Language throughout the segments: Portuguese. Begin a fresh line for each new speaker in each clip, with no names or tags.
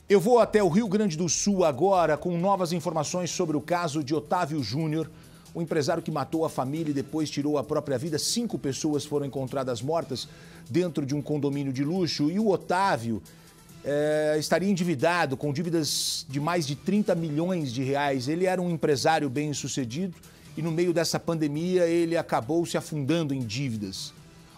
Eu vou até o Rio Grande do Sul agora com novas informações sobre o caso de Otávio Júnior, o empresário que matou a família e depois tirou a própria vida. 5 pessoas foram encontradas mortas dentro de um condomínio de luxo e o Otávio estaria endividado, com dívidas de mais de 30 milhões de reais. Ele era um empresário bem-sucedido e no meio dessa pandemia ele acabou se afundando em dívidas.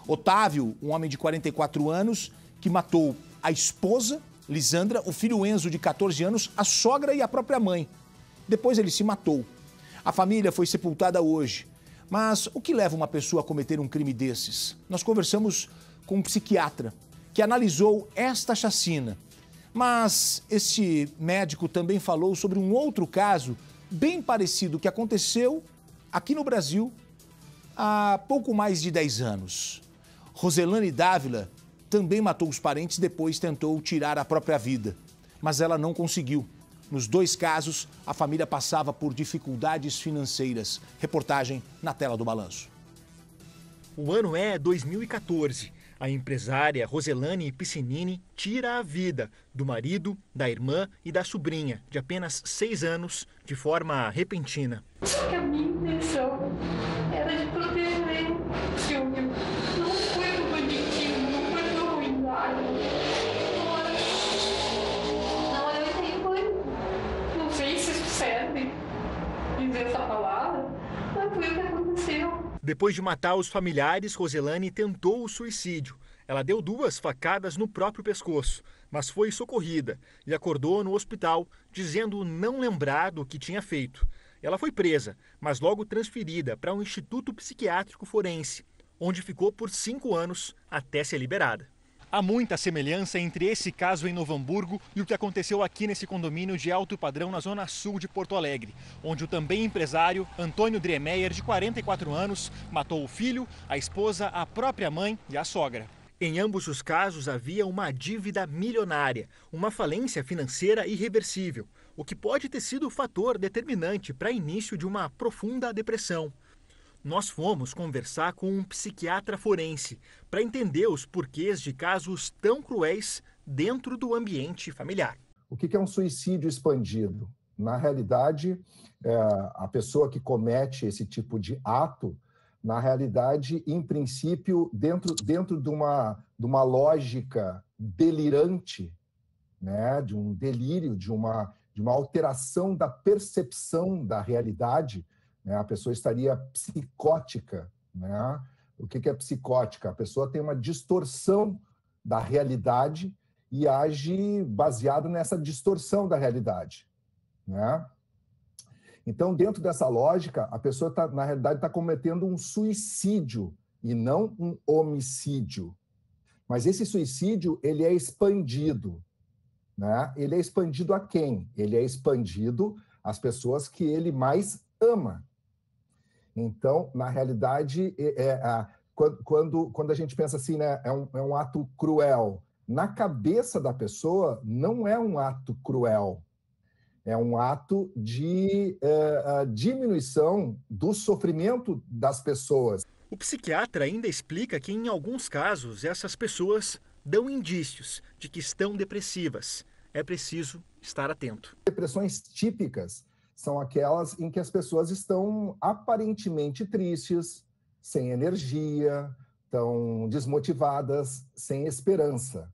Otávio, um homem de 44 anos, que matou a esposa, Lisandra, o filho Enzo, de 14 anos, a sogra e a própria mãe. Depois ele se matou. A família foi sepultada hoje. Mas o que leva uma pessoa a cometer um crime desses? Nós conversamos com um psiquiatra que analisou esta chacina. Mas este médico também falou sobre um outro caso bem parecido que aconteceu aqui no Brasil há pouco mais de 10 anos. Roselane Dávila também matou os parentes, depois tentou tirar a própria vida, mas ela não conseguiu. Nos 2 casos, a família passava por dificuldades financeiras. Reportagem na tela do Balanço.
O ano é 2014. A empresária Roselane Piscinini tira a vida do marido, da irmã e da sobrinha, de apenas 6 anos, de forma repentina.
A minha intenção era de proteger o Silvio. Não foi do banditismo, não foi do ruindade. Não, eu entendi. Não sei se isso serve dizer essa palavra, mas foi o que aconteceu.
Depois de matar os familiares, Roselane tentou o suicídio. Ela deu 2 facadas no próprio pescoço, mas foi socorrida e acordou no hospital, dizendo não lembrar do que tinha feito. Ela foi presa, mas logo transferida para um instituto psiquiátrico forense, onde ficou por 5 anos até ser liberada. Há muita semelhança entre esse caso em Novo Hamburgo e o que aconteceu aqui nesse condomínio de alto padrão na zona sul de Porto Alegre, onde o também empresário Antônio Driemeyer, de 44 anos, matou o filho, a esposa, a própria mãe e a sogra. Em ambos os casos havia uma dívida milionária, uma falência financeira irreversível, o que pode ter sido o fator determinante para o início de uma profunda depressão. Nós fomos conversar com um psiquiatra forense para entender os porquês de casos tão cruéis dentro do ambiente familiar.
O que é um suicídio expandido? Na realidade, a pessoa que comete esse tipo de ato, na realidade, em princípio, dentro de uma lógica delirante, né? De um delírio, de uma alteração da percepção da realidade, né? A pessoa estaria psicótica, né? O que é psicótica? A pessoa tem uma distorção da realidade e age baseado nessa distorção da realidade, né? Então, dentro dessa lógica, a pessoa, na realidade, está cometendo um suicídio e não um homicídio. Mas esse suicídio, ele é expandido, né? Ele é expandido a quem? Ele é expandido às pessoas que ele mais ama. Então, na realidade, quando a gente pensa assim, né, é um ato cruel. Na cabeça da pessoa, não é um ato cruel. É um ato de diminuição do sofrimento das pessoas.
O psiquiatra ainda explica que, em alguns casos, essas pessoas dão indícios de que estão depressivas. É preciso estar atento.
Depressões típicas são aquelas em que as pessoas estão aparentemente tristes, sem energia, estão desmotivadas, sem esperança.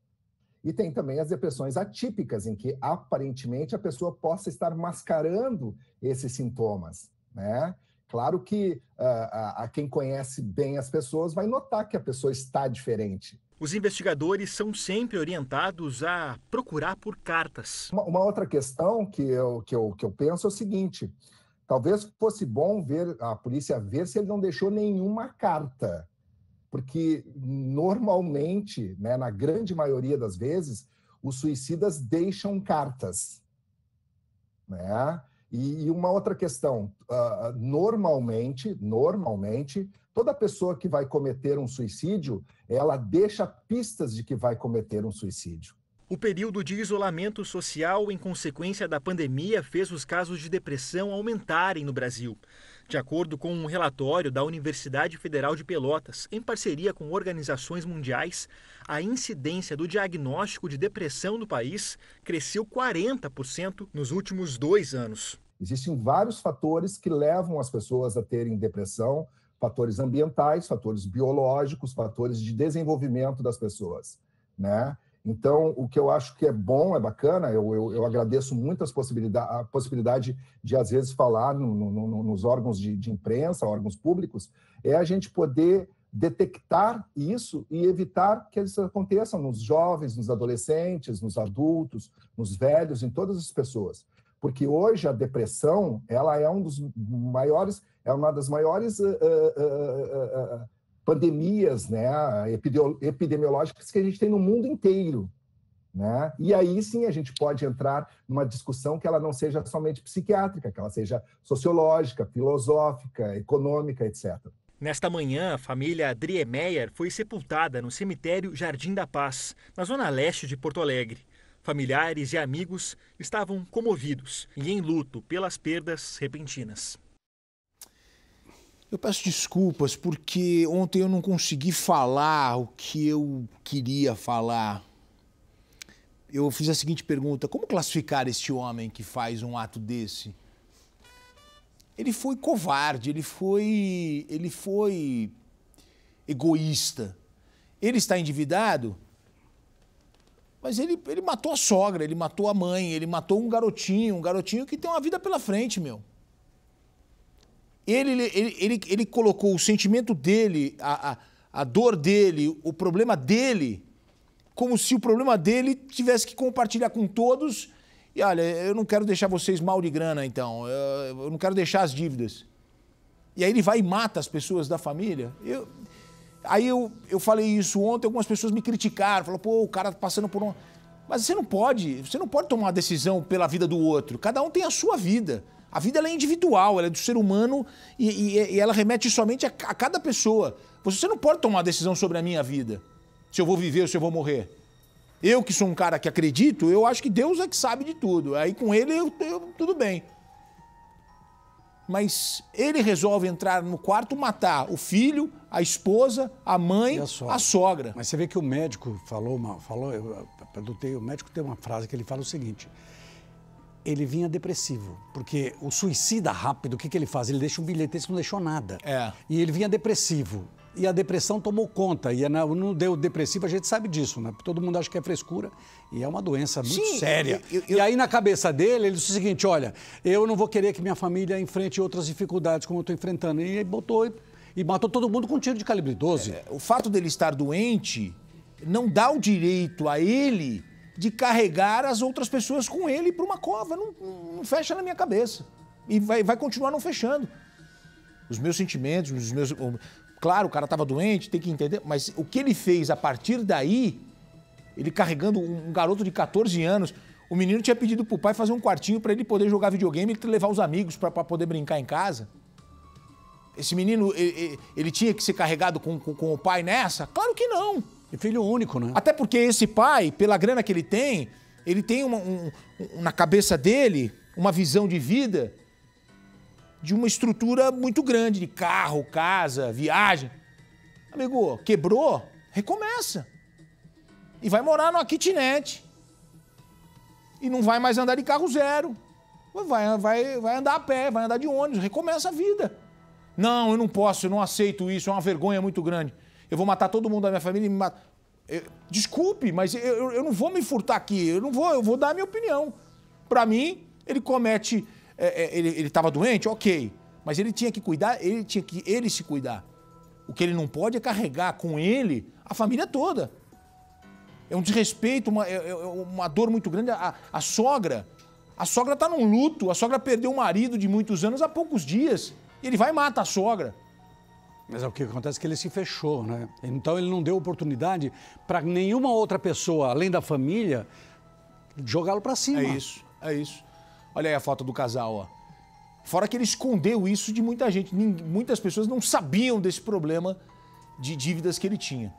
E tem também as depressões atípicas, em que aparentemente a pessoa possa estar mascarando esses sintomas, né? Claro que a quem conhece bem as pessoas vai notar que a pessoa está diferente.
Os investigadores são sempre orientados a procurar por cartas.
Uma outra questão que eu penso é o seguinte: talvez fosse bom ver a polícia ver se ele não deixou nenhuma carta. Porque, normalmente, né, na grande maioria das vezes, os suicidas deixam cartas, né? E uma outra questão, normalmente, toda pessoa que vai cometer um suicídio, ela deixa pistas de que vai cometer um suicídio.
O período de isolamento social em consequência da pandemia fez os casos de depressão aumentarem no Brasil. De acordo com um relatório da Universidade Federal de Pelotas, em parceria com organizações mundiais, a incidência do diagnóstico de depressão no país cresceu 40% nos últimos 2 anos.
Existem vários fatores que levam as pessoas a terem depressão, fatores ambientais, fatores biológicos, fatores de desenvolvimento das pessoas, né? Então, o que eu acho que é bom, é bacana, eu agradeço muito a possibilidade de, às vezes, falar nos órgãos de imprensa, órgãos públicos, é a gente poder detectar isso e evitar que isso aconteça nos jovens, nos adolescentes, nos adultos, nos velhos, em todas as pessoas. Porque hoje a depressão, ela é uma das maiores pandemias, né, epidemiológicas que a gente tem no mundo inteiro, né? E aí sim a gente pode entrar numa discussão que ela não seja somente psiquiátrica, que ela seja sociológica, filosófica, econômica, etc.
Nesta manhã, a família Driemeyer foi sepultada no cemitério Jardim da Paz, na zona leste de Porto Alegre. Familiares e amigos estavam comovidos e em luto pelas perdas repentinas.
Eu peço desculpas porque ontem eu não consegui falar o que eu queria falar. Eu fiz a seguinte pergunta: como classificar este homem que faz um ato desse? Ele foi covarde, ele foi egoísta. Ele está endividado, mas ele matou a sogra, ele matou a mãe, ele matou um garotinho que tem uma vida pela frente, meu. Ele colocou o sentimento dele, a dor dele, o problema dele, como se o problema dele tivesse que compartilhar com todos. E olha, eu não quero deixar vocês mal de grana, então. Eu não quero deixar as dívidas. E aí ele vai e mata as pessoas da família. Aí eu falei isso ontem, algumas pessoas me criticaram, falaram, pô, o cara tá passando por um... Mas você não pode tomar uma decisão pela vida do outro. Cada um tem a sua vida. A vida ela é individual, ela é do ser humano e ela remete somente a cada pessoa. Você não pode tomar uma decisão sobre a minha vida, se eu vou viver ou se eu vou morrer. Eu que sou um cara que acredito, eu acho que Deus é que sabe de tudo. Aí com ele, tudo bem. Mas ele resolve entrar no quarto, matar o filho, a esposa, a mãe, a sogra.
Mas você vê que o médico o médico tem uma frase que ele fala o seguinte: ele vinha depressivo, porque o suicida rápido, o que ele faz? Ele deixa um bilhete, esse não deixou nada. E ele vinha depressivo. E a depressão tomou conta. E não deu depressivo, a gente sabe disso, né? Todo mundo acha que é frescura. E é uma doença muito séria. E aí, na cabeça dele, ele disse o seguinte: olha, eu não vou querer que minha família enfrente outras dificuldades como eu estou enfrentando. E ele botou e matou todo mundo com um tiro de calibre 12.
O fato dele estar doente não dá o direito a ele de carregar as outras pessoas com ele para uma cova. Não fecha na minha cabeça. E vai continuar não fechando. Os meus sentimentos, Claro, o cara estava doente, tem que entender, mas o que ele fez a partir daí, ele carregando um garoto de 14 anos, o menino tinha pedido pro pai fazer um quartinho para ele poder jogar videogame e levar os amigos para poder brincar em casa. Esse menino, ele tinha que ser carregado com o pai nessa? Claro que não.
E filho único, né?
Até porque esse pai, pela grana que ele tem na cabeça dele uma visão de vida de uma estrutura muito grande, de carro, casa, viagem. Amigo, quebrou, recomeça. E vai morar numa kitnet. E não vai mais andar de carro zero. Vai andar a pé, vai andar de ônibus, recomeça a vida. Não, eu não posso, eu não aceito isso, é uma vergonha muito grande. Eu vou matar todo mundo da minha família e me matar. Desculpe, mas eu não vou me furtar aqui, eu vou dar a minha opinião. Para mim, ele comete... Ele estava doente? Ok. Mas ele tinha que cuidar, ele se cuidar. O que ele não pode é carregar com ele a família toda. É um desrespeito, uma dor muito grande. A sogra está num luto, a sogra perdeu o marido de muitos anos há poucos dias. E ele vai e mata a sogra.
Mas o que acontece é que ele se fechou, né? Então ele não deu oportunidade para nenhuma outra pessoa, além da família, jogá-lo para cima.
É isso. Olha aí a foto do casal, ó. Fora que ele escondeu isso de muita gente. Muitas pessoas não sabiam desse problema de dívidas que ele tinha.